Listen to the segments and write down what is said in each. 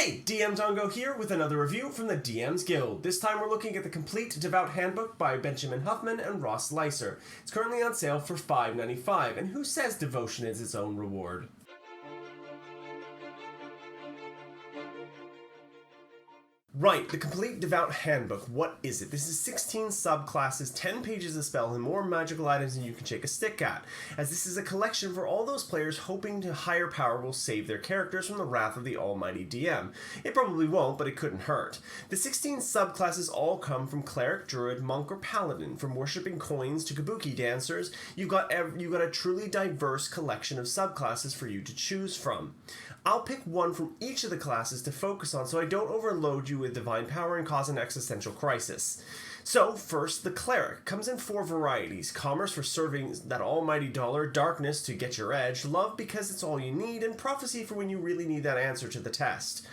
Hey, DM Dongo here with another review from the DM's Guild. This time we're looking at the Complete Devout Handbook by Benjamin Huffman and Ross Leiser. It's currently on sale for $5.95, and who says devotion is its own reward? Right, the Complete Devout Handbook. What is it? This is 16 subclasses, 10 pages of spells, and more magical items than you can shake a stick at, as this is a collection for all those players hoping to higher power will save their characters from the wrath of the almighty DM. It probably won't, but it couldn't hurt. The 16 subclasses all come from Cleric, Druid, Monk, or Paladin. From worshipping coins to kabuki dancers, you've got a truly diverse collection of subclasses for you to choose from. I'll pick one from each of the classes to focus on so I don't overload you with divine power and cause an existential crisis. So, first, the Cleric comes in 4 varieties: commerce for serving that almighty dollar, darkness to get your edge, love because it's all you need, and prophecy for when you really need that answer to the test.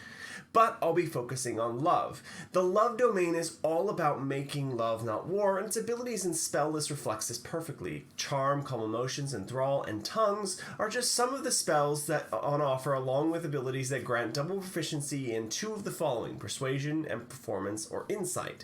But I'll be focusing on love. The love domain is all about making love, not war, and its abilities in spell list reflects this perfectly. Charm, Calm Emotions, Enthrall, and Tongues are just some of the spells that on offer, along with abilities that grant double proficiency in 2 of the following: Persuasion and Performance or Insight.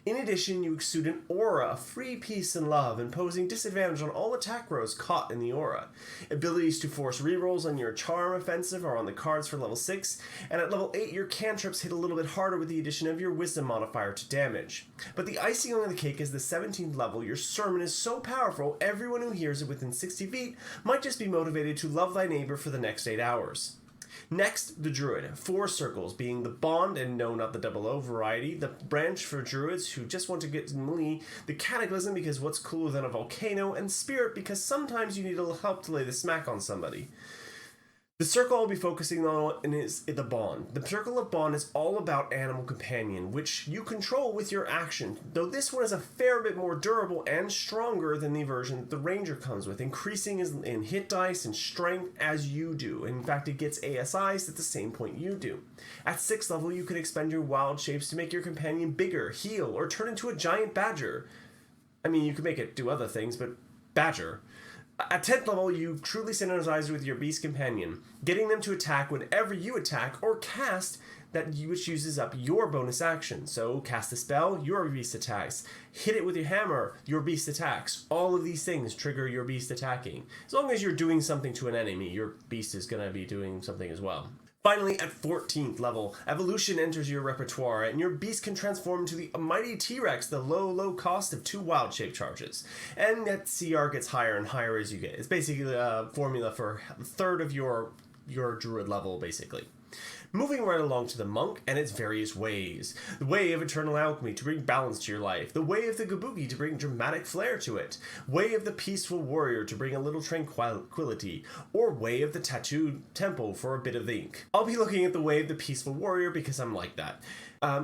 In addition, you exude an aura of free peace and love, imposing disadvantage on all attack rolls caught in the aura. Abilities to force rerolls on your charm offensive are on the cards for level 6, and at level 8 your cantrips hit a little bit harder with the addition of your wisdom modifier to damage. But the icing on the cake is the 17th level. Your sermon is so powerful, everyone who hears it within 60 feet might just be motivated to love thy neighbor for the next 8 hours. Next, the Druid. 4 circles, being the Bond and no, not the 00 variety, the Branch for Druids who just want to get melee, the Cataclysm because what's cooler than a volcano, and Spirit because sometimes you need a little help to lay the smack on somebody. The circle I'll be focusing on is the Bond. The Circle of Bond is all about Animal Companion, which you control with your action, though this one is a fair bit more durable and stronger than the version that the Ranger comes with, increasing in hit dice and strength as you do. In fact, it gets ASIs at the same point you do. At 6th level, you can expend your wild shapes to make your companion bigger, heal, or turn into a giant badger. I mean, you can make it do other things, but badger. At 10th level, you truly synergize with your beast companion, getting them to attack whenever you attack or cast which uses up your bonus action. So cast a spell, your beast attacks. Hit it with your hammer, your beast attacks. All of these things trigger your beast attacking. As long as you're doing something to an enemy, your beast is going to be doing something as well. Finally, at 14th level, Evolution enters your repertoire, and your beast can transform into the mighty T-Rex, the low cost of 2 wild shape charges. And that CR gets higher and higher as you get. It's basically a formula for a third of your druid level, basically. Moving right along to the Monk and its various ways. The way of Eternal Alchemy to bring balance to your life. The way of the Kabuki to bring dramatic flair to it. Way of the Peaceful Warrior to bring a little tranquility. Or way of the Tattooed Temple for a bit of ink. I'll be looking at the way of the Peaceful Warrior because I'm like that.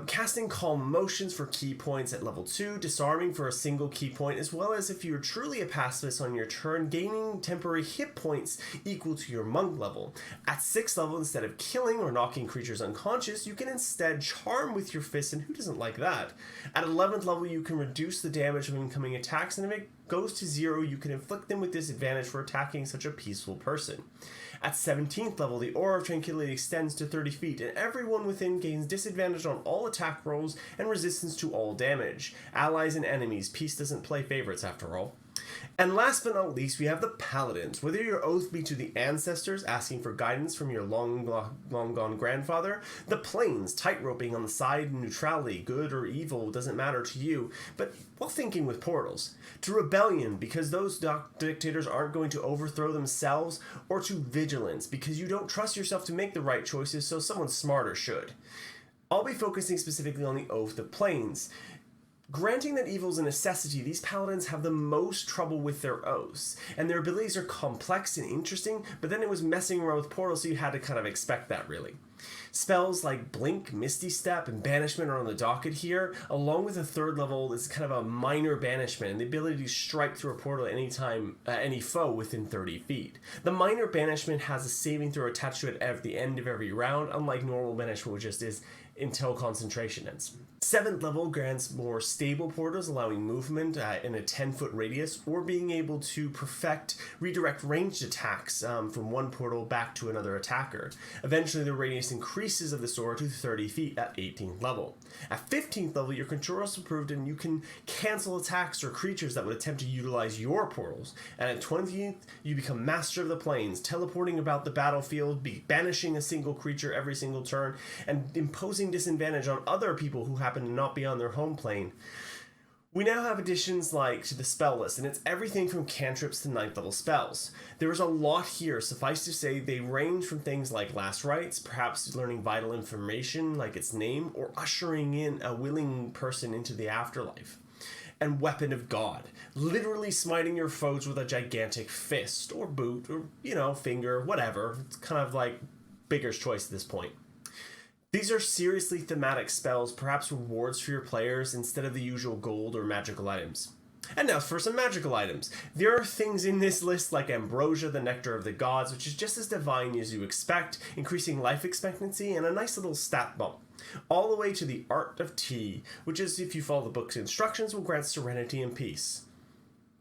Casting Calm Emotions for key points at level 2, disarming for a single key point, as well as if you're truly a pacifist on your turn, gaining temporary hit points equal to your monk level. At 6th level, instead of killing or knocking creatures unconscious, you can instead charm with your fists, and who doesn't like that? At 11th level, you can reduce the damage of incoming attacks, and if it goes to 0, you can inflict them with disadvantage for attacking such a peaceful person. At 17th level, the Aura of Tranquility extends to 30 feet, and everyone within gains disadvantage on all attack rolls and resistance to all damage. Allies and enemies, peace doesn't play favorites after all. And last but not least, we have the Paladins. Whether your oath be to the ancestors, asking for guidance from your long gone grandfather, the Plains, tightroping on the side of neutrality, good or evil doesn't matter to you, but while thinking with portals, to rebellion, because those dictators aren't going to overthrow themselves, or to vigilance, because you don't trust yourself to make the right choices, so someone smarter should. I'll be focusing specifically on the Oath of Plains. Granting that evil is a necessity, these paladins have the most trouble with their oaths, and their abilities are complex and interesting, but then it was messing around with portals, so you had to kind of expect that, really. Spells like Blink, Misty Step, and Banishment are on the docket here, along with a 3rd level that's kind of a minor banishment, and the ability to strike through a portal at any time, any foe within 30 feet. The minor banishment has a saving throw attached to it at the end of every round, unlike normal banishment, which just is until concentration ends. 7th level grants more stable portals, allowing movement in a 10-foot radius, or being able to redirect ranged attacks from one portal back to another attacker. Eventually the radius increases increases of the Sora to 30 feet at 18th level. At 15th level, your control is improved and you can cancel attacks or creatures that would attempt to utilize your portals. And at 20th, you become Master of the Plains, teleporting about the battlefield, banishing a single creature every single turn, and imposing disadvantage on other people who happen to not be on their home plane. We now have additions like to the spell list, and it's everything from cantrips to 9th level spells. There is a lot here, suffice to say they range from things like Last Rites, perhaps learning vital information like its name, or ushering in a willing person into the afterlife. And Weapon of God, literally smiting your foes with a gigantic fist, or boot, or, finger, whatever. It's kind of like Bigger's choice at this point. These are seriously thematic spells, perhaps rewards for your players instead of the usual gold or magical items. And now for some magical items. There are things in this list like Ambrosia, the Nectar of the Gods, which is just as divine as you expect, increasing life expectancy and a nice little stat bump. All the way to the Art of Tea, which is, if you follow the book's instructions, will grant serenity and peace.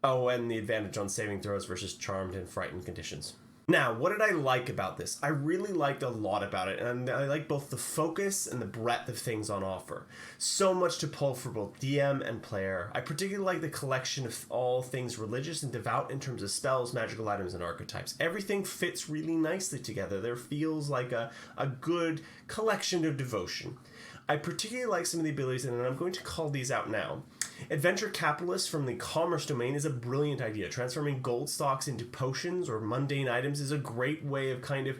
Oh, and the advantage on saving throws versus charmed and frightened conditions. Now, what did I like about this? I really liked a lot about it, and I like both the focus and the breadth of things on offer. So much to pull for both DM and player. I particularly like the collection of all things religious and devout in terms of spells, magical items, and archetypes. Everything fits really nicely together. There feels like a good collection of devotion. I particularly like some of the abilities, and I'm going to call these out now. Adventure Capitalist from the Commerce domain is a brilliant idea. Transforming gold stocks into potions or mundane items is a great way of kind of,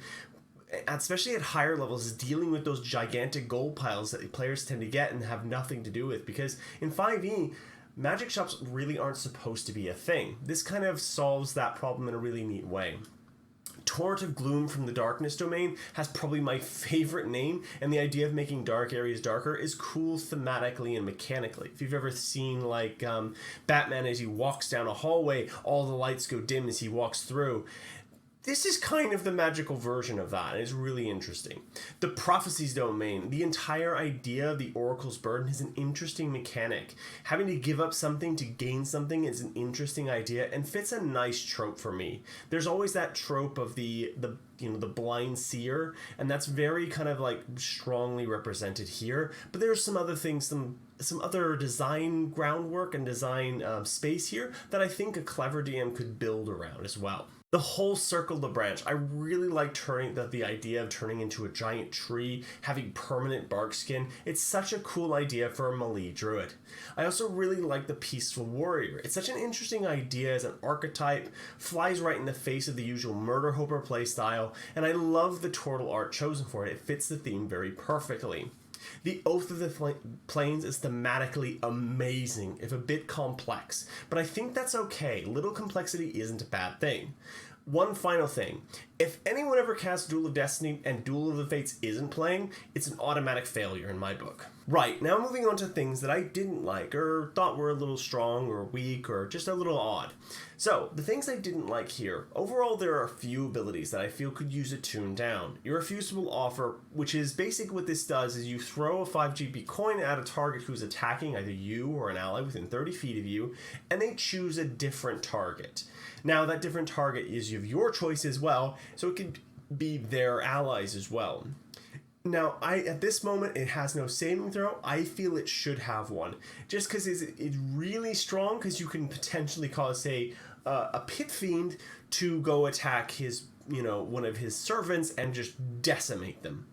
especially at higher levels, dealing with those gigantic gold piles that players tend to get and have nothing to do with. Because in 5e, magic shops really aren't supposed to be a thing. This kind of solves that problem in a really neat way. Torrent of Gloom from the Darkness domain has probably my favorite name, and the idea of making dark areas darker is cool thematically and mechanically. If you've ever seen like Batman as he walks down a hallway, all the lights go dim as he walks through. This is kind of the magical version of that. It's really interesting. The Prophecies domain, the entire idea of the Oracle's Burden is an interesting mechanic. Having to give up something to gain something is an interesting idea and fits a nice trope for me. There's always that trope of the blind seer, and that's very kind of like strongly represented here. But there's some other things, some other design groundwork and design space here that I think a clever DM could build around as well. The whole Circle the Branch. I really like the idea of turning into a giant tree, having permanent bark skin. It's such a cool idea for a melee druid. I also really like the Peaceful Warrior. It's such an interesting idea as an archetype, flies right in the face of the usual Murder Hoper playstyle, and I love the turtle art chosen for it. It fits the theme very perfectly. The Oath of the Plains is thematically amazing, if a bit complex, but I think that's okay. Little complexity isn't a bad thing. One final thing. If anyone ever casts Duel of Destiny and Duel of the Fates isn't playing, it's an automatic failure in my book. Right, now moving on to things that I didn't like or thought were a little strong or weak or just a little odd. So, the things I didn't like here. Overall, there are a few abilities that I feel could use a tune down. Irrefusable Offer, which is basically what this does, is you throw a 5 GP coin at a target who's attacking either you or an ally within 30 feet of you, and they choose a different target. Now, that different target is of your choice as well, so it could be their allies as well. Now, at this moment, it has no saving throw. I feel it should have one. Just because it's really strong, because you can potentially cause, say, a Pit Fiend to go attack his, one of his servants and just decimate them.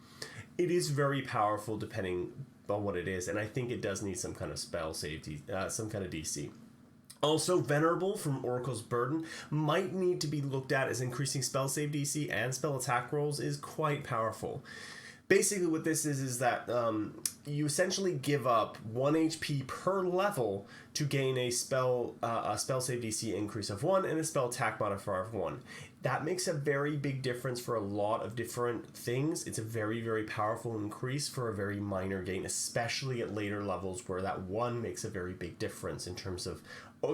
It is very powerful depending on what it is, and I think it does need some kind of spell safety, some kind of DC. Also, Venerable from Oracle's Burden might need to be looked at as increasing spell save DC and spell attack rolls is quite powerful. Basically what this is that you essentially give up 1 HP per level to gain a spell save DC increase of 1 and a spell attack modifier of 1. That makes a very big difference for a lot of different things. It's a very, very powerful increase for a very minor gain, especially at later levels where that 1 makes a very big difference in terms of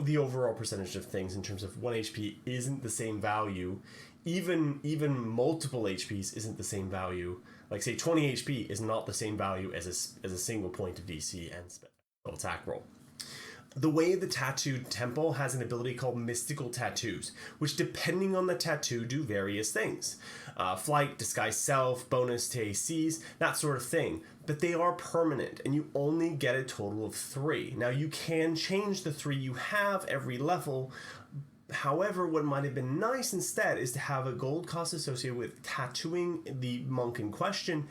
the overall percentage of things. In terms of 1 HP isn't the same value. Even multiple HPs isn't the same value. Like, say, 20 HP is not the same value as a single point of DC and spell attack roll. The way the tattooed temple has an ability called mystical tattoos, which depending on the tattoo do various things. Flight, disguise self, bonus to ACs, that sort of thing. But they are permanent and you only get a total of 3. Now you can change the 3 you have every level. However, what might have been nice instead is to have a gold cost associated with tattooing the monk in question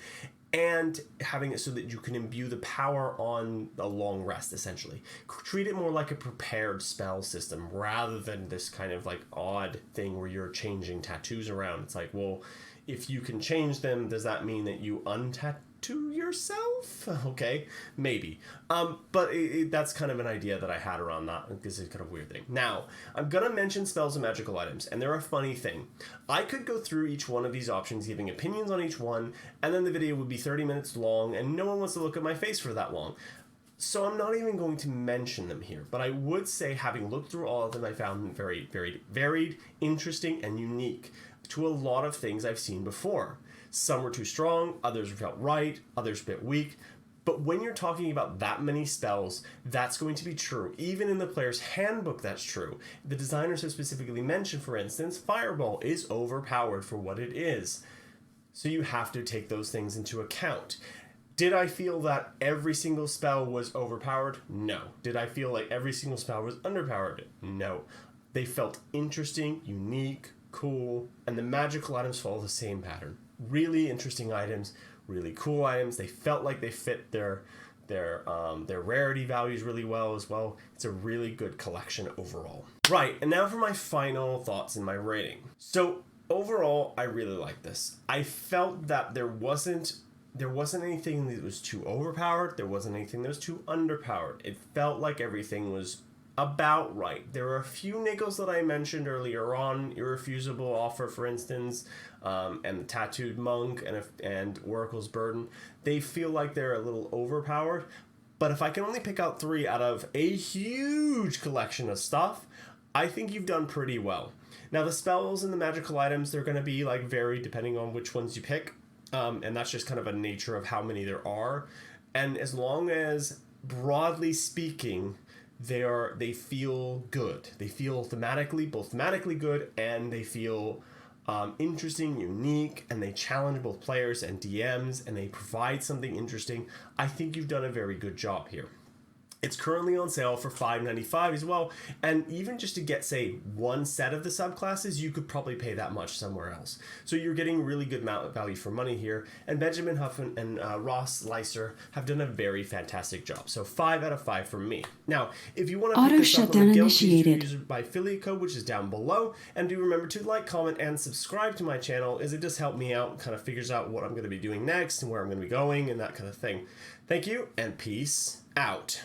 and having it so that you can imbue the power on a long rest, essentially. Treat it more like a prepared spell system rather than this kind of like odd thing where you're changing tattoos around. It's like, well, if you can change them, does that mean that you untattoo yourself? Okay, maybe. But that's kind of an idea that I had around that because it's kind of a weird thing. Now, I'm going to mention spells and magical items, and they're a funny thing. I could go through each one of these options, giving opinions on each one, and then the video would be 30 minutes long, and no one wants to look at my face for that long. So I'm not even going to mention them here, but I would say, having looked through all of them, I found them very, very varied, interesting, and unique to a lot of things I've seen before. Some were too strong, others felt right, others a bit weak. But when you're talking about that many spells, that's going to be true. Even in the player's handbook, that's true. The designers have specifically mentioned, for instance, Fireball is overpowered for what it is. So you have to take those things into account. Did I feel that every single spell was overpowered? No. Did I feel like every single spell was underpowered? No. They felt interesting, unique, cool, and the magical items follow the same pattern. Really interesting items, really cool items. They felt like they fit their rarity values really well as well. It's a really good collection overall. Right, and now for my final thoughts in my rating. So overall, I really like this. I felt that there wasn't anything that was too overpowered. There wasn't anything that was too underpowered. It felt like everything was about right. There are a few niggles that I mentioned earlier on, Irrefusable Offer, for instance, and the Tattooed Monk and Oracle's Burden. They feel like they're a little overpowered, but if I can only pick out 3 out of a huge collection of stuff, I think you've done pretty well. Now the spells and the magical items, they're going to be like varied depending on which ones you pick, and that's just kind of a nature of how many there are. And as long as, broadly speaking, they feel good. They feel both thematically good, and they feel interesting, unique, and they challenge both players and DMs, and they provide something interesting. I think you've done a very good job here. It's currently on sale for $5.95 as well, and even just to get, say, one set of the subclasses, you could probably pay that much somewhere else. So you're getting really good value for money here, and Benjamin Huff and Ross Leiser have done a very fantastic job. So 5 out of 5 from me. Now, if you want to pick this up on the Guild, please use my affiliate code, which is down below, and do remember to like, comment, and subscribe to my channel, as it does help me out, kind of figures out what I'm going to be doing next and where I'm going to be going and that kind of thing. Thank you, and peace out.